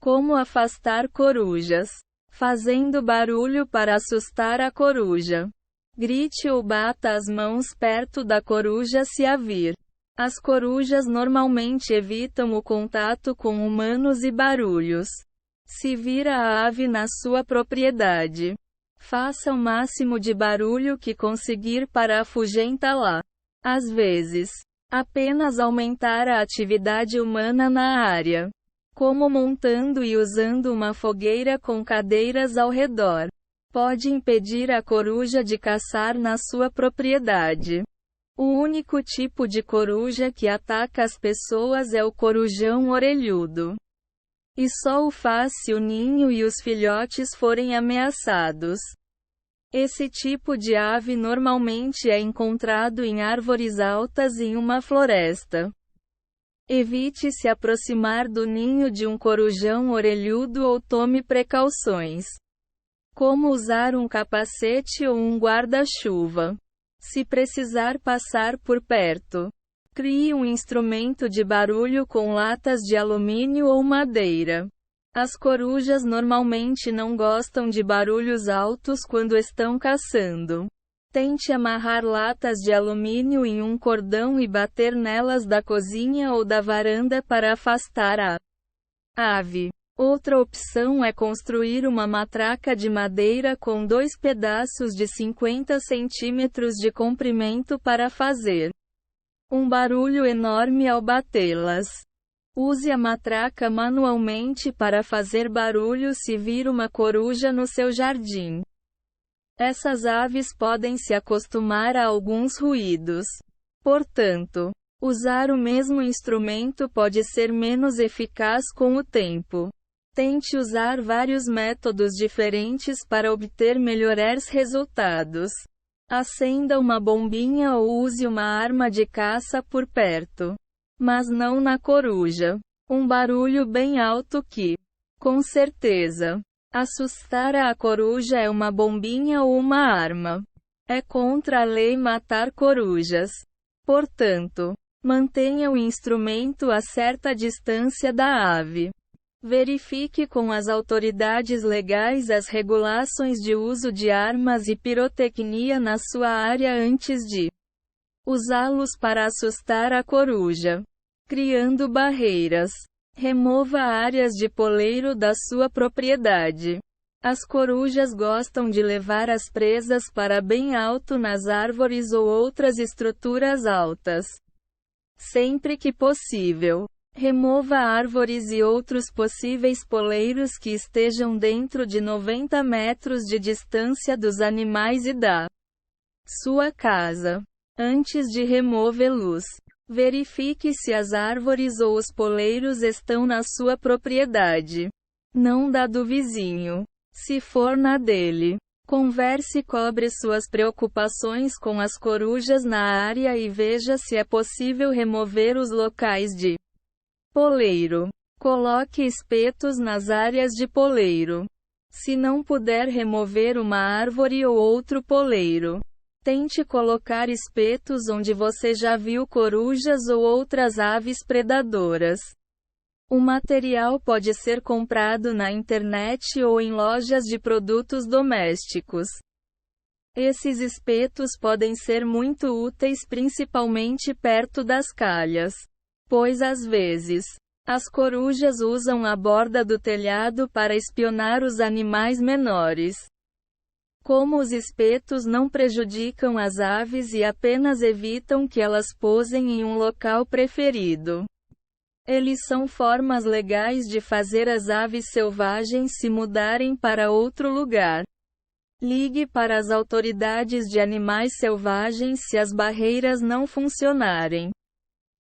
Como afastar corujas. Fazendo barulho para assustar a coruja. Grite ou bata as mãos perto da coruja se a vir. As corujas normalmente evitam o contato com humanos e barulhos. Se vir a ave na sua propriedade, faça o máximo de barulho que conseguir para afugentá-la. Às vezes, apenas aumentar a atividade humana na área, como montando e usando uma fogueira com cadeiras ao redor, pode impedir a coruja de caçar na sua propriedade. O único tipo de coruja que ataca as pessoas é o corujão orelhudo. E só o faz se o ninho e os filhotes forem ameaçados. Esse tipo de ave normalmente é encontrado em árvores altas em uma floresta. Evite se aproximar do ninho de um corujão orelhudo ou tome precauções. Como usar um capacete ou um guarda-chuva. Se precisar passar por perto, crie um instrumento de barulho com latas de alumínio ou madeira. As corujas normalmente não gostam de barulhos altos quando estão caçando. Tente amarrar latas de alumínio em um cordão e bater nelas da cozinha ou da varanda para afastar a ave. Outra opção é construir uma matraca de madeira com 2 pedaços de 50 centímetros de comprimento para fazer um barulho enorme ao batê-las. Use a matraca manualmente para fazer barulho se vir uma coruja no seu jardim. Essas aves podem se acostumar a alguns ruídos. Portanto, usar o mesmo instrumento pode ser menos eficaz com o tempo. Tente usar vários métodos diferentes para obter melhores resultados. Acenda uma bombinha ou use uma arma de caça por perto, mas não na coruja. Um barulho bem alto que, com certeza, assustará a coruja é uma bombinha ou uma arma. É contra a lei matar corujas. Portanto, mantenha o instrumento a certa distância da ave. Verifique com as autoridades legais as regulações de uso de armas e pirotecnia na sua área antes de usá-los para assustar a coruja. Criando barreiras. Remova áreas de poleiro da sua propriedade. As corujas gostam de levar as presas para bem alto nas árvores ou outras estruturas altas. Sempre que possível, remova árvores e outros possíveis poleiros que estejam dentro de 90 metros de distância dos animais e da sua casa. Antes de removê-los, verifique se as árvores ou os poleiros estão na sua propriedade, não da do vizinho. Se for na dele, converse e cobre suas preocupações com as corujas na área e veja se é possível remover os locais de poleiro. Coloque espetos nas áreas de poleiro. Se não puder remover uma árvore ou outro poleiro, tente colocar espetos onde você já viu corujas ou outras aves predadoras. O material pode ser comprado na internet ou em lojas de produtos domésticos. Esses espetos podem ser muito úteis principalmente perto das calhas, pois às vezes, as corujas usam a borda do telhado para espionar os animais menores. Como os espetos não prejudicam as aves e apenas evitam que elas pousem em um local preferido, eles são formas legais de fazer as aves selvagens se mudarem para outro lugar. Ligue para as autoridades de animais selvagens se as barreiras não funcionarem.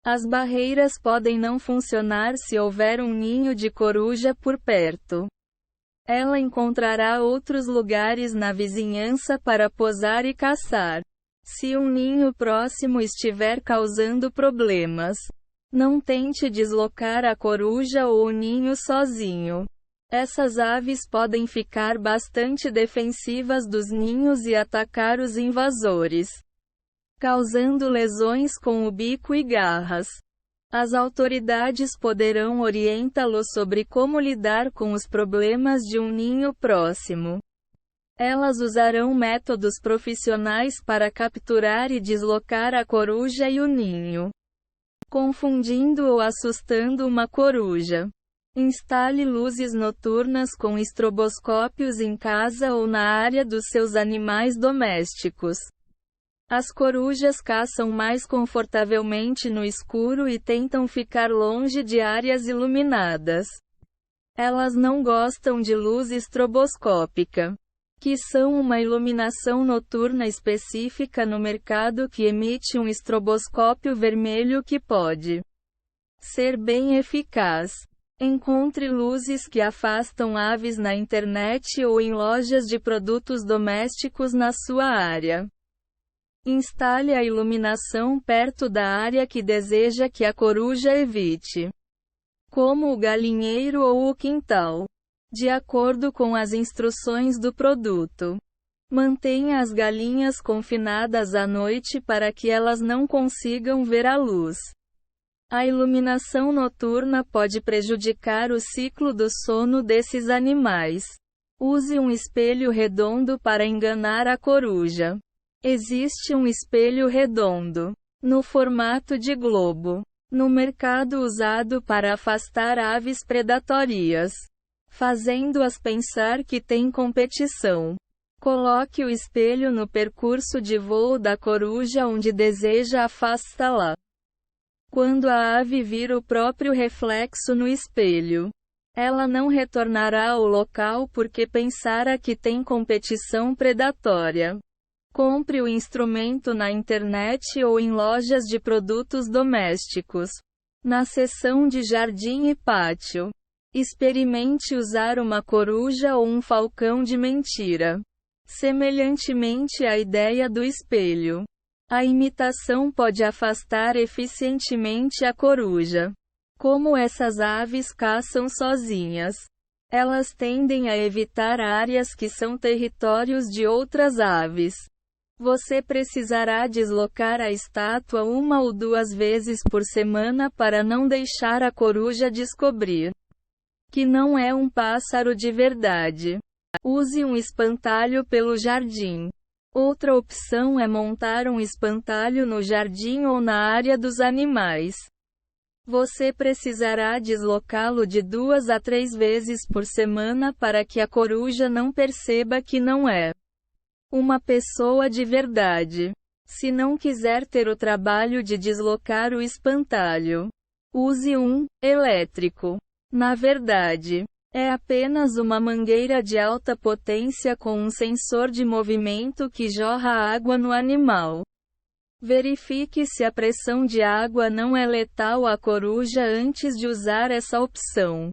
As barreiras podem não funcionar se houver um ninho de coruja por perto. Ela encontrará outros lugares na vizinhança para posar e caçar. Se um ninho próximo estiver causando problemas, não tente deslocar a coruja ou o ninho sozinho. Essas aves podem ficar bastante defensivas dos ninhos e atacar os invasores, causando lesões com o bico e garras. As autoridades poderão orientá-lo sobre como lidar com os problemas de um ninho próximo. Elas usarão métodos profissionais para capturar e deslocar a coruja e o ninho, confundindo ou assustando uma coruja. Instale luzes noturnas com estroboscópios em casa ou na área dos seus animais domésticos. As corujas caçam mais confortavelmente no escuro e tentam ficar longe de áreas iluminadas. Elas não gostam de luz estroboscópica, que são uma iluminação noturna específica no mercado que emite um estroboscópio vermelho que pode ser bem eficaz. Encontre luzes que afastam aves na internet ou em lojas de produtos domésticos na sua área. Instale a iluminação perto da área que deseja que a coruja evite, como o galinheiro ou o quintal, de acordo com as instruções do produto. Mantenha as galinhas confinadas à noite para que elas não consigam ver a luz. A iluminação noturna pode prejudicar o ciclo do sono desses animais. Use um espelho redondo para enganar a coruja. Existe um espelho redondo, no formato de globo, no mercado usado para afastar aves predatórias, fazendo-as pensar que tem competição. Coloque o espelho no percurso de voo da coruja onde deseja afastá-la. Quando a ave vir o próprio reflexo no espelho, ela não retornará ao local porque pensara que tem competição predatória. Compre o instrumento na internet ou em lojas de produtos domésticos. Na seção de jardim e pátio, experimente usar uma coruja ou um falcão de mentira. Semelhantemente à ideia do espelho, a imitação pode afastar eficientemente a coruja. Como essas aves caçam sozinhas, elas tendem a evitar áreas que são territórios de outras aves. Você precisará deslocar a estátua 1 ou 2 vezes por semana para não deixar a coruja descobrir que não é um pássaro de verdade. Use um espantalho pelo jardim. Outra opção é montar um espantalho no jardim ou na área dos animais. Você precisará deslocá-lo de 2 a 3 vezes por semana para que a coruja não perceba que não é uma pessoa de verdade. Se não quiser ter o trabalho de deslocar o espantalho, use um elétrico. Na verdade, é apenas uma mangueira de alta potência com um sensor de movimento que jorra água no animal. Verifique se a pressão de água não é letal à coruja antes de usar essa opção.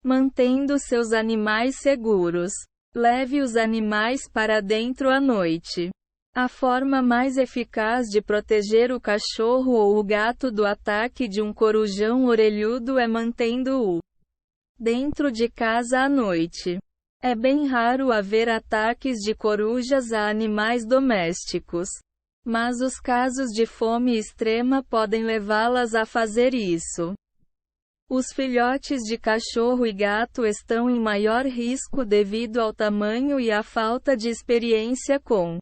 Mantendo seus animais seguros. Leve os animais para dentro à noite. A forma mais eficaz de proteger o cachorro ou o gato do ataque de um corujão orelhudo é mantendo-o dentro de casa à noite. É bem raro haver ataques de corujas a animais domésticos, mas os casos de fome extrema podem levá-las a fazer isso. Os filhotes de cachorro e gato estão em maior risco devido ao tamanho e à falta de experiência com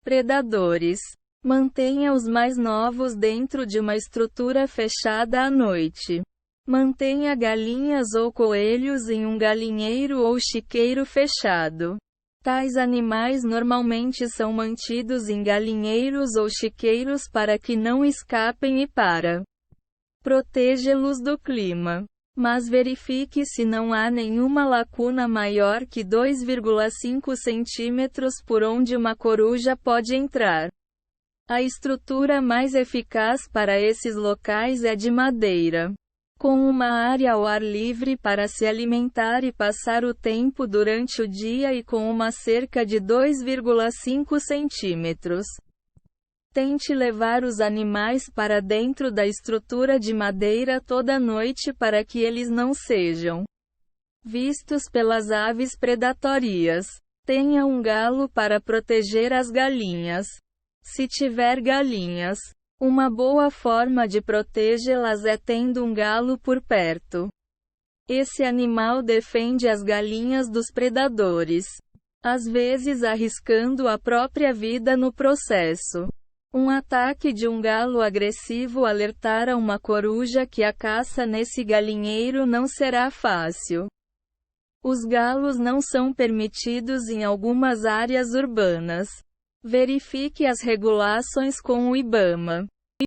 predadores. Mantenha os mais novos dentro de uma estrutura fechada à noite. Mantenha galinhas ou coelhos em um galinheiro ou chiqueiro fechado. Tais animais normalmente são mantidos em galinheiros ou chiqueiros para que não escapem e para protegê-los do clima. Mas verifique se não há nenhuma lacuna maior que 2,5 centímetros por onde uma coruja pode entrar. A estrutura mais eficaz para esses locais é de madeira, com uma área ao ar livre para se alimentar e passar o tempo durante o dia e com uma cerca de 2,5 centímetros. Tente levar os animais para dentro da estrutura de madeira toda noite para que eles não sejam vistos pelas aves predatórias. Tenha um galo para proteger as galinhas. Se tiver galinhas, Uma boa forma de protegê-las é tendo um galo por perto. Esse animal defende as galinhas dos predadores, às vezes arriscando a própria vida no processo. Um ataque de um galo agressivo alertará uma coruja que a caça nesse galinheiro não será fácil. Os galos não são permitidos em algumas áreas urbanas. Verifique as regulações com o IBAMA.